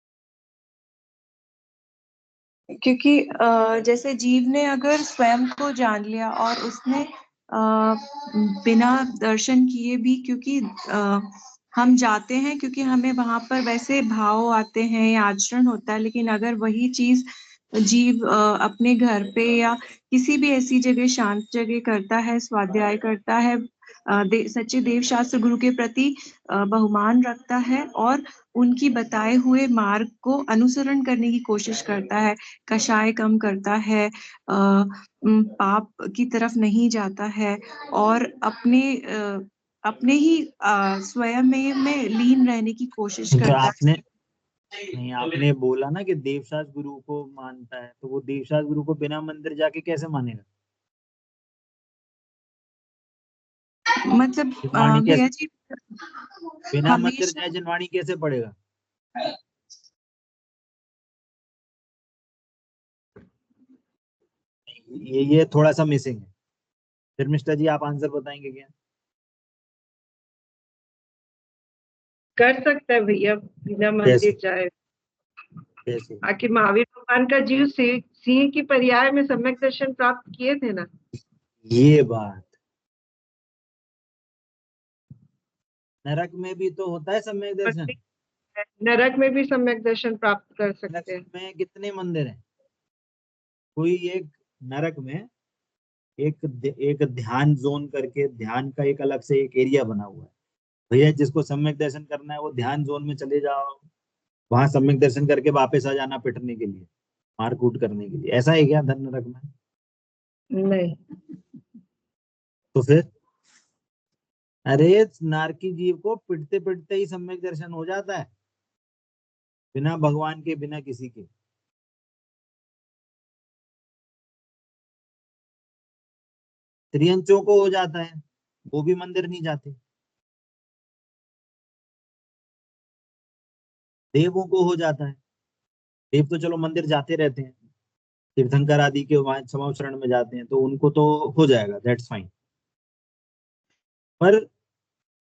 Speaker 3: क्योंकि जैसे जीव ने अगर स्वयं को जान लिया और उसने बिना दर्शन किए भी, क्योंकि हम जाते हैं क्योंकि हमें वहां पर वैसे भाव आते हैं या आचरण होता है, लेकिन अगर वही चीज जीव अपने घर पे या किसी भी ऐसी जगह, शांत जगह करता है, स्वाध्याय करता है, सच्चे देव शास्त्र गुरु के प्रति बहुमान रखता है और उनकी बताए हुए मार्ग को अनुसरण करने की कोशिश करता है, कषाय कम करता है, पाप की तरफ नहीं जाता है और अपने ही स्वयं में लीन रहने की कोशिश
Speaker 1: तो
Speaker 3: करता
Speaker 1: आपने नहीं, आपने बोला ना कि देवशास्त्र गुरु को मानता है, तो वो देवशास्त्र गुरु को बिना मंदिर जाके कैसे मानेगा?
Speaker 3: मतलब
Speaker 1: जिनवाणी
Speaker 3: भैया
Speaker 1: कैसे,
Speaker 3: जी
Speaker 1: बिना मंदिर
Speaker 3: हमेशा
Speaker 1: जाए जिनवाणी कैसे पड़ेगा? ये थोड़ा सा मिसिंग है। फिर मिस्टर जी आप आंसर बताएंगे क्या?
Speaker 2: कर सकता है भैया बिना
Speaker 1: कैसे
Speaker 2: मंदिर जाए।
Speaker 1: कैसे?
Speaker 2: आखिर महावीर भगवान का जीव सिंह की पर्याय में सम्यक दर्शन प्राप्त किए थे ना।
Speaker 1: ये बात, नरक में भी तो होता है सम्यक दर्शन।
Speaker 2: नरक में भी सम्यक दर्शन प्राप्त कर सकते
Speaker 1: नरक
Speaker 2: हैं।
Speaker 1: में कितने मंदिर हैं? कोई एक नरक में एक ध्यान जोन करके, ध्यान का एक अलग से एक एरिया बना हुआ है। भैया जिसको सम्यक दर्शन करना है वो ध्यान जोन में चले जाओ, वहां सम्यक दर्शन करके वापस आ जाना पिटने के लिए, मारकूट करने के लिए। ऐसा है क्या धन नरक में?
Speaker 2: नहीं,
Speaker 1: तो फिर अरे नारकी जीव को पिटते पिटते ही सम्यक दर्शन हो जाता है, बिना भगवान के, बिना किसी के। त्रियंचों को हो जाता है, वो भी मंदिर नहीं जाते। देवों को हो जाता है, देव तो चलो मंदिर जाते रहते हैं, तीर्थंकर आदि के वहां क्षमा शरण में जाते हैं, तो उनको तो हो जाएगा, दैट्स फाइन। पर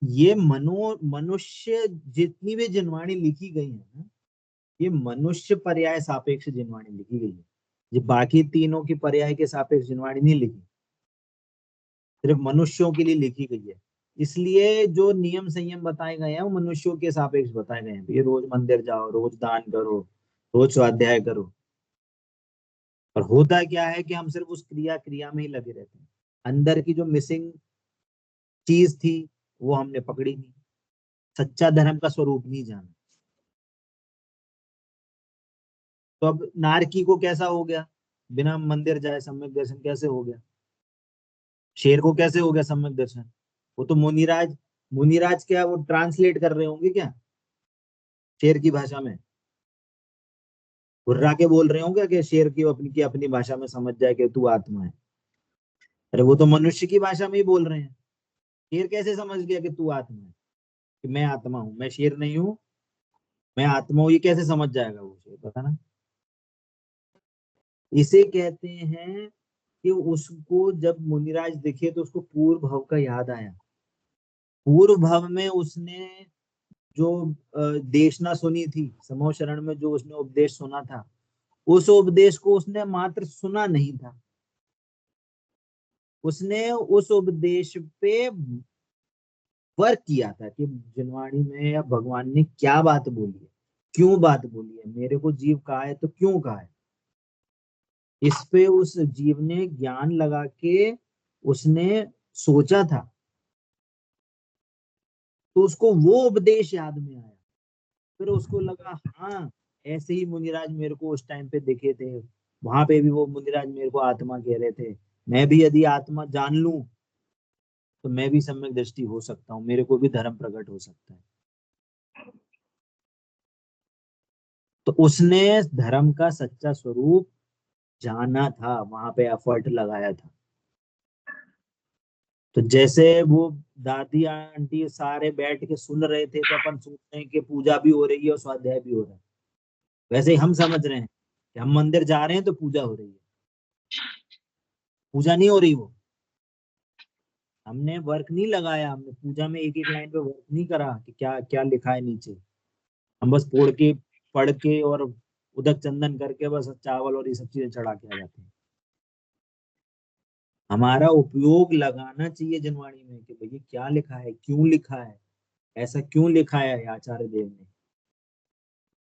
Speaker 1: ये मनुष्य जितनी भी जिनवाणी लिखी गई है ना, ये मनुष्य पर्याय सापेक्ष जिनवाणी लिखी गई है। ये बाकी तीनों की पर्याय के सापेक्ष जिनवाणी नहीं लिखी, सिर्फ मनुष्यों के लिए लिखी गई है। इसलिए जो नियम संयम बताए गए हैं वो मनुष्यों के सापेक्ष बताए गए हैं। ये रोज मंदिर जाओ, रोज दान करो, रोज स्वाध्याय करो। और होता क्या है कि हम सिर्फ उस क्रिया क्रिया में ही लगे रहते हैं, अंदर की जो मिसिंग चीज थी वो हमने पकड़ी नहीं, सच्चा धर्म का स्वरूप नहीं जाना। तो अब नारकी को कैसा हो गया, बिना मंदिर जाए सम्यक दर्शन कैसे हो गया? शेर को कैसे हो गया सम्यक दर्शन? वो तो मुनिराज, मुनिराज क्या वो ट्रांसलेट कर रहे होंगे क्या शेर की भाषा में? हुर्रा के बोल रहे होंगे कि शेर की अपनी भाषा में समझ जाए कि तू आत्मा है। अरे वो तो मनुष्य की भाषा में ही बोल रहे हैं। शेर कैसे समझ गया कि तू आत्मा है, कि मैं आत्मा हूं, मैं शेर नहीं हूं, मैं आत्मा हूं? ये कैसे समझ जाएगा वो शेर, पता ना। इसे कहते हैं कि उसको जब मुनिराज दिखे तो उसको पूर्व भव का याद आया। पूर्व भव में उसने जो देशना सुनी थी, समूह शरण में जो उसने उपदेश सुना था, उस उपदेश को उसने मात्र सुना नहीं था, उसने उस उपदेश पे वर्क किया था कि जिनवाणी में या भगवान ने क्या बात बोली है, क्यों बात बोली है, मेरे को जीव कहा है तो क्यों कहा है। इस पे उस जीव ने ज्ञान लगा के उसने सोचा था, तो उसको वो उपदेश याद में आया। फिर उसको लगा हाँ, ऐसे ही मुनिराज मेरे को उस टाइम पे दिखे थे, वहां पे भी वो मुनिराज मेरे को आत्मा कह रहे थे, मैं भी यदि आत्मा जान लूं तो मैं भी सम्यक दृष्टि हो सकता हूँ, मेरे को भी धर्म प्रकट हो सकता है। तो उसने धर्म का सच्चा स्वरूप जाना था, वहां पे एफर्ट लगाया था। तो जैसे वो दादी आंटी सारे बैठ के सुन रहे थे तो अपन सोच रहे हैं कि पूजा भी हो रही है और स्वाध्याय भी हो रहा है, वैसे ही हम समझ रहे हैं कि हम मंदिर जा रहे हैं तो पूजा हो रही है। पूजा नहीं हो रही, वो हमने वर्क नहीं लगाया, हमने पूजा में एक एक लाइन पे वर्क नहीं करा कि क्या क्या लिखा है नीचे। हम बस पढ़ के और उदक चंदन करके बस चावल और ये सब चीजें चढ़ा के आ जाते हैं। हमारा उपयोग लगाना चाहिए जनवाणी में कि भैया क्या लिखा है, क्यों लिखा है, ऐसा क्यों लिखा है आचार्य देव ने,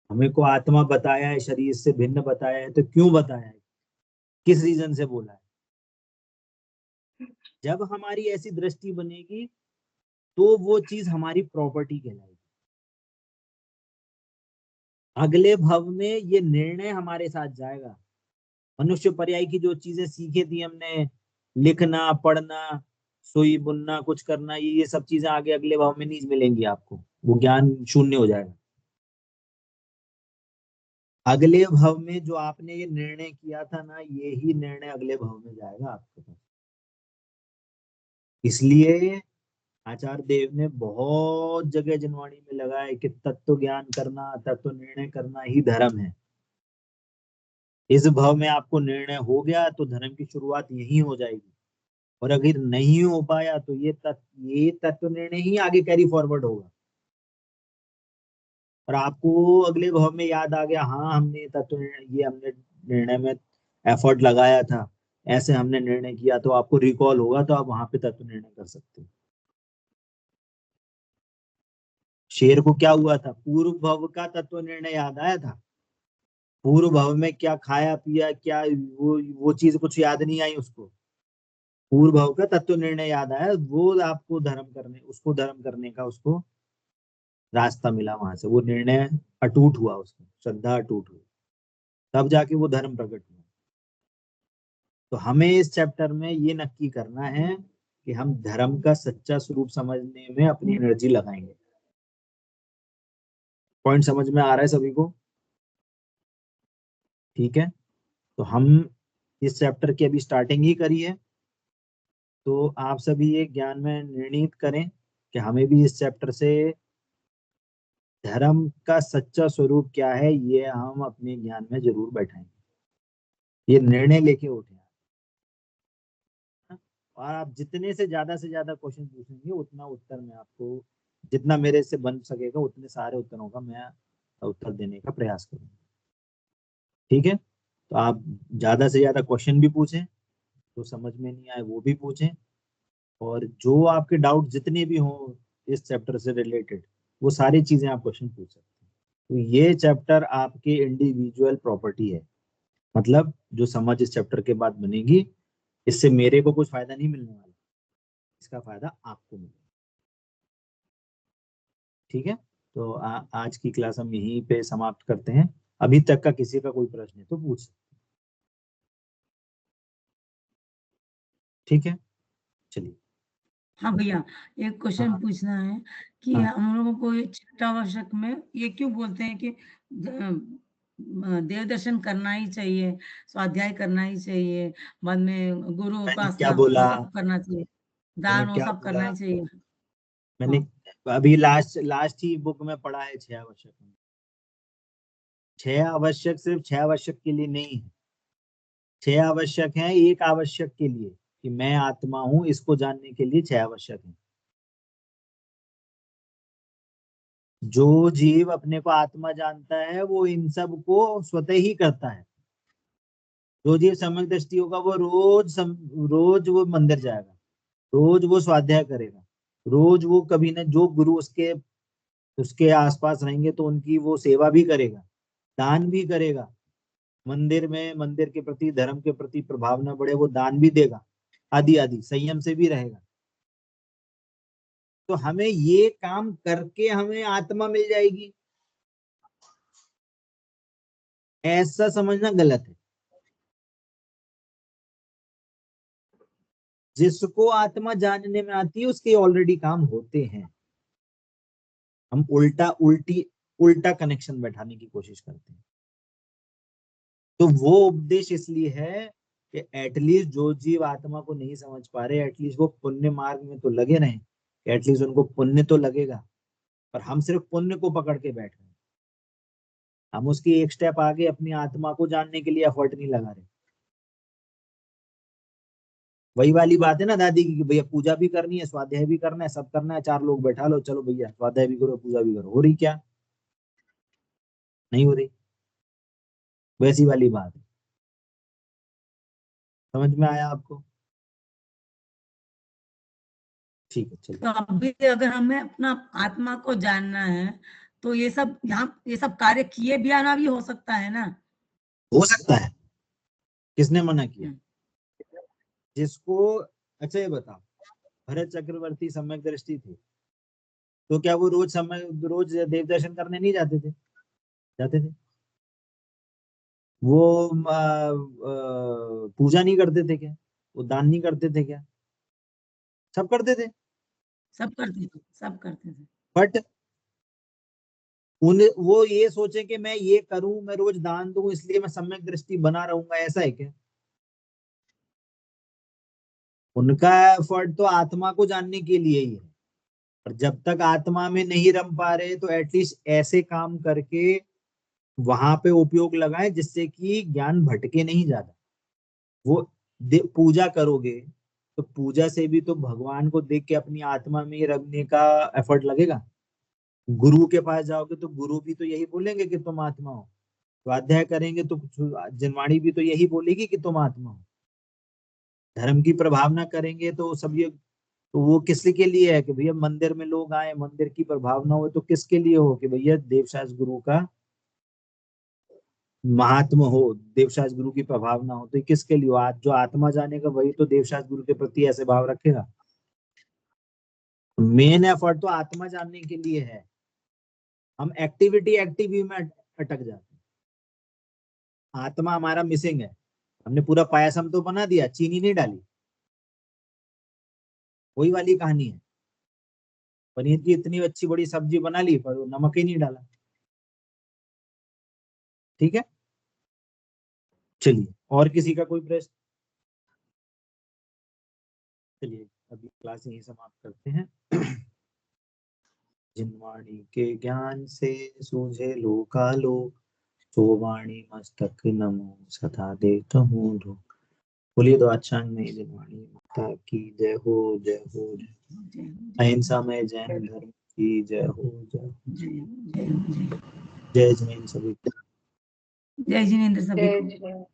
Speaker 1: हमें को आत्मा बताया है, शरीर से भिन्न बताया है, तो क्यों बताया है, किस रीजन से बोला है। जब हमारी ऐसी दृष्टि बनेगी तो वो चीज हमारी प्रॉपर्टी कहलाएगी। अगले भव में ये निर्णय हमारे साथ जाएगा। मनुष्य पर्याय की जो चीजें सीखी थी हमने, लिखना पढ़ना सुई बुनना कुछ करना, ये सब चीजें आगे अगले भाव में नहीं मिलेंगी आपको, वो ज्ञान शून्य हो जाएगा। अगले भाव में जो आपने ये निर्णय किया था ना, ये ही निर्णय अगले भाव में जाएगा आपके पास। इसलिए आचार्य देव ने बहुत जगह जिनवाणी में लगाया कि तत्व ज्ञान करना, तत्व निर्णय करना ही धर्म है। इस भाव में आपको निर्णय हो गया तो धर्म की शुरुआत यही हो जाएगी, और अगर नहीं हो पाया तो ये तत्व निर्णय ही आगे कैरी फॉरवर्ड होगा। और आपको अगले भाव में याद आ गया, हाँ हमने तत्व ये हमने निर्णय में एफर्ट लगाया था, ऐसे हमने निर्णय किया, तो आपको रिकॉल होगा, तो आप वहां पे तत्व निर्णय कर सकते हो। शेर को क्या हुआ था, पूर्व भव का तत्व निर्णय याद आया था। पूर्व भव में क्या खाया पिया, क्या वो चीज कुछ याद नहीं आई उसको। पूर्व भव का तत्व निर्णय याद आया, वो आपको धर्म करने का उसको रास्ता मिला, वहां से वो निर्णय अटूट हुआ, उसको श्रद्धा अटूट हुई, तब जाके वो धर्म प्रकट हुआ। तो हमें इस चैप्टर में ये नक्की करना है कि हम धर्म का सच्चा स्वरूप समझने में अपनी एनर्जी लगाएंगे। पॉइंट समझ में आ रहा है सभी को? ठीक है, तो हम इस चैप्टर की अभी स्टार्टिंग ही करी है, तो आप सभी ये ज्ञान में निर्णित करें कि हमें भी इस चैप्टर से धर्म का सच्चा स्वरूप क्या है ये हम अपने ज्ञान में जरूर बैठाएंगे। ये निर्णय लेके उठे, और आप जितने से ज्यादा क्वेश्चन पूछेंगे उतना उत्तर में आपको, जितना मेरे से बन सकेगा उतने सारे उत्तरों का मैं उत्तर देने का प्रयास करूंगा। ठीक है, तो आप ज्यादा से ज्यादा क्वेश्चन भी पूछें, जो समझ में नहीं आए वो भी पूछें, और जो आपके डाउट जितने भी हों इस चैप्टर से रिलेटेड, वो सारी चीजें आप क्वेश्चन पूछ सकते हैं। तो ये चैप्टर आपकी इंडिविजुअल प्रॉपर्टी है, मतलब जो समझ इस चैप्टर के बाद बनेगी, इससे मेरे को कुछ फायदा नहीं मिलने वाला, इसका फायदा आपको मिलेगा। ठीक है, तो आज की क्लास हम यहीं पे समाप्त करते हैं। अभी तक का किसी का कोई प्रश्न है तो पूछ सकते हैं। ठीक है, चलिए।
Speaker 4: हाँ भैया, एक क्वेश्चन
Speaker 1: हाँ
Speaker 4: पूछना है कि
Speaker 1: हाँ
Speaker 4: हम लोगों को ये चित्तावशक में ये क्यों बोलते हैं कि देव दर्शन करना ही चाहिए, स्वाध्याय करना ही चाहिए, बाद में गुरु
Speaker 1: मैंने क्या
Speaker 4: उपासना
Speaker 1: बोला,
Speaker 4: वो सब करना चाहिए,
Speaker 1: मैंने
Speaker 4: दान वो
Speaker 1: क्या
Speaker 4: सब करना
Speaker 1: बोला,
Speaker 4: ही चाहिए।
Speaker 1: मैंने
Speaker 4: हाँ,
Speaker 1: अभी लास्ट ही बुक में पढ़ा है 6 आवश्यक में। 6 आवश्यक सिर्फ 6 आवश्यक के लिए नहीं है, 6 आवश्यक है एक आवश्यक के लिए, कि मैं आत्मा हूं इसको जानने के लिए 6 आवश्यक है। जो जीव अपने को आत्मा जानता है वो इन सब को स्वतः ही करता है। जो जीव सम्यक दृष्टि होगा वो रोज वो मंदिर जाएगा, रोज वो स्वाध्याय करेगा, रोज वो कभी न जो गुरु उसके उसके आसपास रहेंगे तो उनकी वो सेवा भी करेगा, दान भी करेगा, मंदिर में मंदिर के प्रति धर्म के प्रति प्रभाव न बढ़े वो दान भी देगा, आदि आदि, संयम से भी रहेगा। तो हमें ये काम करके हमें आत्मा मिल जाएगी, ऐसा समझना गलत है। जिसको आत्मा जानने में आती है उसके ऑलरेडी काम होते हैं। हम उल्टा कनेक्शन बैठाने की कोशिश करते हैं। तो वो उपदेश इसलिए है कि एटलीस्ट जो जीव आत्मा को नहीं समझ पा रहे, एटलीस्ट वो पुण्य मार्ग में तो लगे रहें, एटलीस्ट उनको पुण्य तो लगेगा। पर हम सिर्फ पुण्य को पकड़ के बैठ रहे हैं, हम उसकी एक स्टेप आगे अपनी आत्मा को जानने के लिए एफर्ट नहीं लगा रहे। वही वाली बात है ना दादी की, कि भैया पूजा भी करनी है, स्वाध्याय भी करना है, सब करना है, 4 लोग बैठा लो, चलो भैया स्वाध्याय भी करो पूजा भी करो, हो रही क्या? नहीं हो रही। वैसी वाली बात है। समझ में आया आपको? ठीक है, चलिए।
Speaker 4: तो अभी अगर हमें अपना आत्मा को जानना है तो ये सब यहाँ ये सब कार्य किए बिना भी हो सकता है ना?
Speaker 1: हो सकता है, किसने मना किया?
Speaker 4: हम्म,
Speaker 1: जिसको, अच्छा ये बताओ, भरत चक्रवर्ती सम्यक दृष्टि थे, तो क्या वो रोज देव दर्शन करने नहीं जाते थे? जाते थे। वो पूजा नहीं करते थे क्या? वो दान नहीं करते थे क्या? सब करते थे।
Speaker 4: सब करते थे, सब करते थे।
Speaker 1: बट उन्हें वो ये सोचे कि मैं ये करूं, मैं रोज दान दूं इसलिए मैं सम्यक दृष्टि बना रहूंगा, ऐसा है क्या? उनका एफर्ट तो आत्मा को जानने के लिए ही है। और जब तक आत्मा में नहीं रम पा रहे तो एटलीस्ट ऐसे काम करके वहां पे उपयोग लगाए जिससे कि ज्ञान भटके नहीं ज्यादा। वो पूजा करोगे तो पूजा से भी तो भगवान को देख के अपनी आत्मा में रखने का एफर्ट लगेगा। गुरु के पास जाओगे तो गुरु भी तो यही बोलेंगे कि तुम आत्मा हो। स्वाध्याय करेंगे तो जिनवाणी भी तो यही बोलेगी कि तुम आत्मा हो। धर्म की प्रभावना करेंगे तो सब ये, तो वो किस के लिए है कि भैया मंदिर में लोग आए, मंदिर की प्रभावना हो, तो किसके लिए हो कि भैया देवशास्त्र गुरु का महात्मा हो, देवशास्त्र गुरु की प्रभावना हो। तो ये किसके लिए हो? आज जो आत्मा जानेगा वही तो देवशास्त्र गुरु के प्रति ऐसे भाव रखेगा। मेन एफर्ट तो आत्मा जानने के लिए है। हम एक्टिविटी में अटक जाते हैं। आत्मा हमारा मिसिंग है। हमने पूरा पायसम तो बना दिया, चीनी नहीं डाली, वही वाली कहानी है। पनीर की इतनी अच्छी बड़ी सब्जी बना ली पर नमक ही नहीं डाला। ठीक है, चलिए और किसी का कोई प्रश्न? चलिए अभी क्लास यही समाप्त करते हैं। जिनवाणी के ज्ञान से सूझे लोकालोक, सो वाणी मस्तक नमो सदा देता हूँ धूप। बोलिए तो अच्छा में जिनवाणी माता की जय हो, जय हो, जय। अहिंसा में जैन धर्म की जय हो, जय हो। जय जैन सभी।
Speaker 4: जय जिनेंद्र सभी
Speaker 2: जय
Speaker 4: को।
Speaker 2: जिनेंद्र।